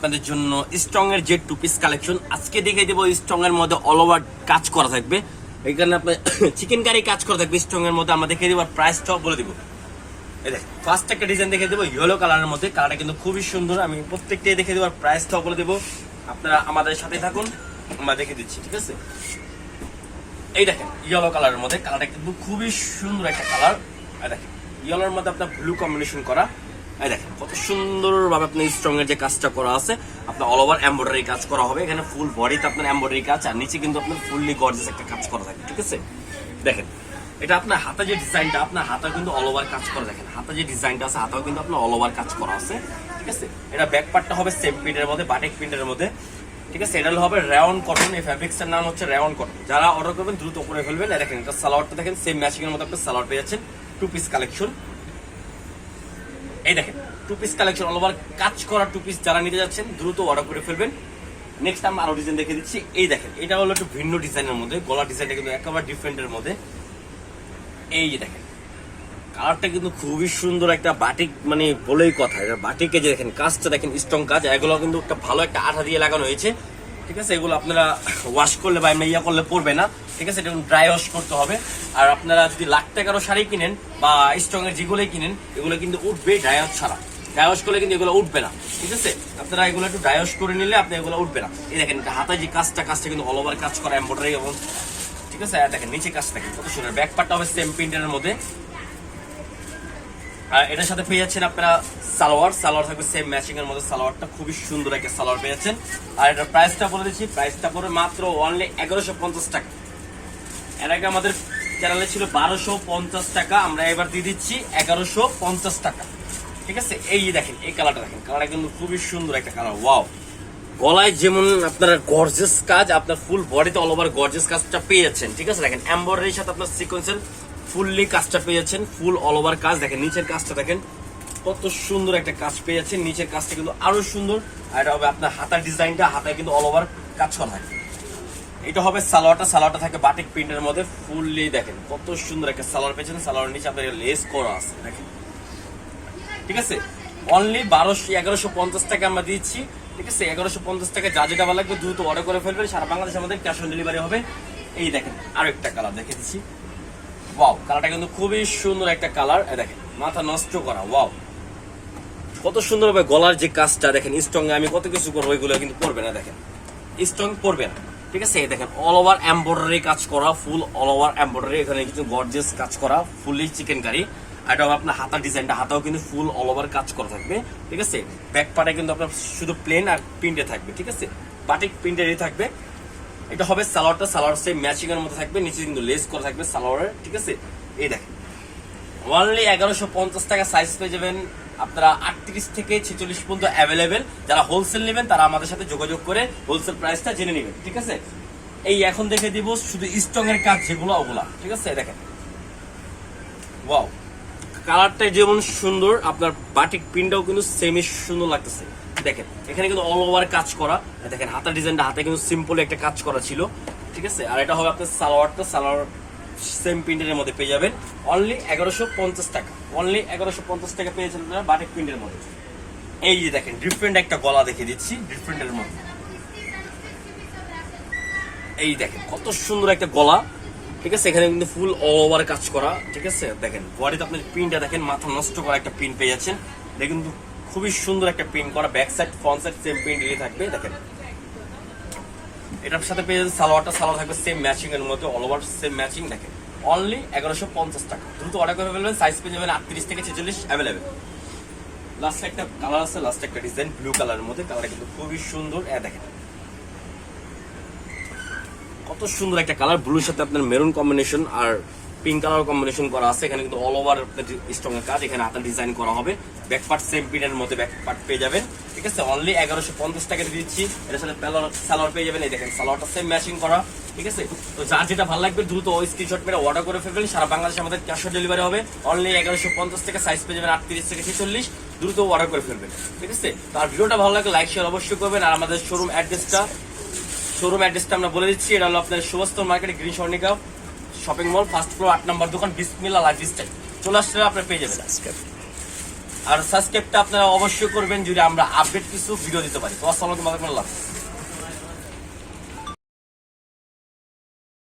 আপনাদের জন্য স্ট্রং এর যে টু পিস কালেকশন আজকে দেখিয়ে দেবো। স্ট্রং এর মধ্যে অল ওভার কাজ করা থাকবে, এখানে আপনার চিকেন কারি কাজ করা থাকবে স্ট্রং এর মধ্যে। আমরা দেখিয়ে দেবো, প্রাইসটাও বলে দিব। এই দেখ ফার্স্ট একটা ডিজাইন দেখিয়ে দেবো ইয়েলো কালারের মধ্যে, কালারটা কিন্তু খুবই সুন্দর। আমি প্রত্যেকটাই দেখিয়ে দেবো, প্রাইসটাও বলে দেবো। আপনারা আমাদের সাথে থাকুন, আমরা দেখে দিচ্ছি, ঠিক আছে। এই দেখেন ইয়েলো কালারের মধ্যে, কালারটা কিন্তু খুবই সুন্দর একটা কালার। দেখেন ইয়েলোর মধ্যে আপনার ব্লু কম্বিনেশন করা। এই দেখেন কত সুন্দরভাবে আপনার স্ট্রং এর যে কাজটা করা আছে, আপনার অল ওভার এমব্রয়ডারি কাজ করা হবে। এখানে ফুল বডিতে আপনার এমব্রয়ডারি কাজ, আর নিচে কিন্তু আপনার ফুললি গর্জিয়াস একটা কাজ করা থাকে, ঠিক আছে। দেখেন এটা আপনার হাতে যে ডিজাইনটা, আপনার হাতে কিন্তু অল ওভার কাজ করা। দেখেন হাতে যে ডিজাইনটা আছে, হাতেও কিন্তু আপনার অল ওভার কাজ করা আছে, ঠিক আছে। এটা ব্যাক পার্টটা হবে সেম প্রিন্টের মধ্যে, বাটিক প্রিন্টের মধ্যে, ঠিক আছে। এটা হবে রেওন কটন। এই ফ্যাব্রিক্স এর নাম হচ্ছে রেওন কটন। যারা অর্ডার করবেন দ্রুত করে ফেলবেন। দেখেন এটা সালোয়ারটা দেখেন সেম ম্যাচিং এর মধ্যে আপনি সালোয়ার পেয়ে যাচ্ছেন। টু পিস কালেকশন, এই দেখেন two piece collection all over কাজ করা টু পিস। যারা নিতে যাচ্ছেন দ্রুত অর্ডার করে ফেলবেন। নেক্সট আমরা আরো ডিজাইন দেখে দিচ্ছি। এই দেখেন এটা হলো একটু ভিন্ন ডিজাইনের মধ্যে, গলার ডিজাইনটা কিন্তু একেবারে ডিফারেন্টের মধ্যে। এই যে দেখেন কালারটা কিন্তু খুবই সুন্দর একটা বাটিক, মানে বলেই কথা। বাটিকে যে দেখেন কাজটা দেখেন স্ট্রং কাজ, এগুলো কিন্তু একটা ভালো একটা আঠা দিয়ে লাগানো হয়েছে, ঠিক আছে। এগুলো আপনারা ওয়াশ করলে বা এমনি ইয়া করলে পড়বে না, ঠিক আছে। এটা ড্রাই ওয়াশ করতে হবে। আর আপনারা যদি লাখ টাকারও শাড়ি কিনেন বা স্ট্রং এর যেগুলোই কিনেন, এগুলো কিন্তু উঠবে ড্রাই ওয়াশ ছাড়া। ড্রাই ওয়াশ করলে কিন্তু এগুলো উঠবে না, ঠিক আছে। আপনারা এগুলো একটু ড্রাই ওয়াশ করে নিলে আপনি এগুলো উঠবে না। এই দেখেন হাতে যে কাজটা কিন্তু অল ওভার কাজ করা এমব্রয়ডারি এবং, ঠিক আছে। দেখেন নিচে কাজটা কিন্তু কত সুন্দর। ব্যাক পার্টটা হবে সেম প্রিন্টের মধ্যে। আর এটার সাথে পেয়ে যাচ্ছেন আপনারা সালোয়ার থাকবে সেম ম্যাচিং এর মধ্যে। সালোয়ারটা খুবই সুন্দর একটা সালোয়ার পেয়ে যাচ্ছেন। আর এটার প্রাইসটা বলে দিচ্ছি, প্রাইসটা পড়বে মাত্র অনলি 1150 টাকা। এর আগে আমাদের চ্যানেলে ছিল 1250 টাকা, আমরা এবার দিয়ে দিচ্ছি 1150 টাকা, ঠিক আছে। এই দেখেন এই কালারটা দেখেন, কালারটা কিন্তু খুবই সুন্দর একটা কালার। ওয়াও, গলায় যেমন আপনার গর্জিয়াস কাজ, আপনার ফুল বডিতে অল ওভার গর্জিয়াস কাজটা পেয়ে যাচ্ছেন, ঠিক আছে। দেখেন এমব্রয়ডারির সাথে আপনার সিকোয়েন্সের ফুললি কাজটা পেয়ে যাচ্ছেন, ফুল অল ওভার কাজ। দেখেন নিচের কাজটা দেখেন কত সুন্দর একটা কাজ পেয়ে যাচ্ছেন। নিচের কাজটা কিন্তু আরো সুন্দর। আর এটা হবে আপনার হাতার ডিজাইনটা, হাতায় কিন্তু অল ওভার কাজ করা থাকে। এটা হবে সালোয়ারটা থাকে বাটিক প্রিন্টের মধ্যে ফুললি। দেখেন কত সুন্দর একটা সালোয়ার পেয়েছেন। সালোয়ারের নিচে আপনার লেস করা আছে, দেখেন, ঠিক আছে। অনলি 1150 টাকা আমরা দিচ্ছি, ঠিক আছে। 1150 টাকা যা যেটা ভালো লাগবে দ্রুত অর্ডার করে ফেলবেন। সারা বাংলাদেশে আমাদের ক্যাশ অন ডেলিভারি হবে। এই দেখেন আরো একটা কালার দেখে দিচ্ছি। ওয়াও, কালারটা কিন্তু খুবই সুন্দর একটা কালার। দেখেন মাথা নষ্ট করা। ওয়াও, কত সুন্দর হবে গলার যে কাজটা। দেখেন স্ট্রং আমি কত কিছু করবো, ওইগুলো কিন্তু পড়বে না। দেখেন স্ট্রং পড়বে না, ঠিক আছে। দেখেন অল ওভার এমব্রয়ডারি কাজ করা, ফুল অল ওভার এমব্রয়ডারি। এখানে কিছু গর্জিয়াস কাজ করা, ফুলি চিকেন কারি। আর এটা আপনার হাতার ডিজাইনটা, হাতাও কিন্তু ফুল অল ওভার কাজ করা থাকবে, ঠিক আছে। ব্যাক পার্টে কিন্তু আপনার শুধু প্লেন আর প্রিন্টে থাকবে, ঠিক আছে। বাটিক প্রিন্টেরই থাকবে। এটা হবে সালোয়ার সেম ম্যাচিং এর মধ্যে থাকবে। নিচে কিন্তু লেস করা থাকবে সালোয়ারের, ঠিক আছে। এই দেখেন অনলি 1150 টাকা। সাইজ পেয়ে যাবেন আপনারা 38 থেকে 46 পর্যন্ত অ্যাভেলেবেল। যারা হোলসেল নেবেন তারা আমাদের সাথে যোগাযোগ করে হোলসেল প্রাইসটা জেনে নেবেন, ঠিক আছে। এই এখন দেখে দিব শুধু স্ট্রং এর কাজ যেগুলো, ওগুলা, ঠিক আছে। দেখেন ওয়াও, কালারটা যেমন সুন্দর, আপনার বাটিক প্রিন্টটাও কিন্তু সেমই সুন্দর লাগতেছে। দেখেন এখানে কিন্তু অল ওভার কাজ করা। দেখেন হাতার ডিজাইনটা, হাতে কিন্তু সিম্পল একটা কাজ করা ছিল, ঠিক আছে। আর এটা হবে আপনার সালোয়ার সেম প্রিন্টের মধ্যে পেয়ে যাবেন অনলি 1150 টাকা। অনলি 1150 টাকা পেয়েছেন আপনারা বাটিক প্রিন্টের মধ্যে। এই যে দেখেন ডিফারেন্ট একটা গলা দেখে দিচ্ছি ডিফারেন্টের মধ্যে। এই দেখেন কত সুন্দর একটা গলা, ঠিক আছে। এখানে কিন্তু ফুল অল ওভার কাজ করা, ঠিক আছে। দেখেন বডিতে আপনার প্রিন্টটা দেখেন, মাথা নষ্ট করা একটা প্রিন্ট পেয়ে যাচ্ছেন। এটা কিন্তু খুবই সুন্দর একটা প্রিন্ট করা। Back side front side same print থাকবে। দেখেন এটার সাথে পেয়ে যাচ্ছেন সালোয়ার থাকবে সেম ম্যাচিং এর মধ্যে, অল ওভার সেম ম্যাচিং। দেখেন অনলি 1150 টাকা। দ্রুত অর্ডার করে ফেলবেন। সাইজ পেয়ে যাবেন 38 থেকে 46 অ্যাভেলেবেল। লাস্ট একটা কালার আছে, লাস্ট একটা ডিজাইন ব্লু কালারের মধ্যে। কালারটা কিন্তু খুবই সুন্দর। দেখেন কত সুন্দর একটা কালার, ব্লুর সাথে আপনার মেরুন কম্বিনেশন আর পিঙ্ক কালার কম্বিনেশন করা আছে। এখানে কিন্তু অল ওভার স্ট্রং এর কাজ, এখানে হাতের ডিজাইন করা হবে। ব্যাক পার্ট সেম প্রিন্টের মধ্যে ব্যাক পার্ট পেয়ে যাবেন, ঠিক আছে। অনলি 1150 টাকা দিচ্ছি। এর সাথে সালোয়ার পেয়ে যাবেন। এই দেখেন সালোয়ারটা সেম ম্যাচিং করা, ঠিক আছে। তো যার যেটা ভালো লাগবে দ্রুত ওই স্ক্রিনশট মেরে অর্ডার করে ফেলবেন। সারা বাংলাদেশে আমাদের ক্যাশ অন ডেলিভারি হবে। অনলি 1150 টাকা। সাইজ পেয়ে যাবেন 38 থেকে 46। দ্রুত অর্ডার করে ফেলবেন, ঠিক আছে। তো আর ভিডিওটা ভালো লাগলে লাইক শেয়ার অবশ্যই করবেন। আর আমাদের শোরুম অ্যাড্রেসটা আমরা বলে দিচ্ছি। এটা হলো আপনার Subhashtala market, green Swarnika shopping mall, first floor, 8 number দোকান, বিসমিল্লাহ লাইফস্টাইল। চলে আসলে আপনার পেয়ে যাবেন। আর সাবস্ক্রাইবটা আপনারা অবশ্যই করবেন যদি আমরা আপডেট কিছু ভিডিও দিতে পারি। তো আসসালামু আলাইকুম।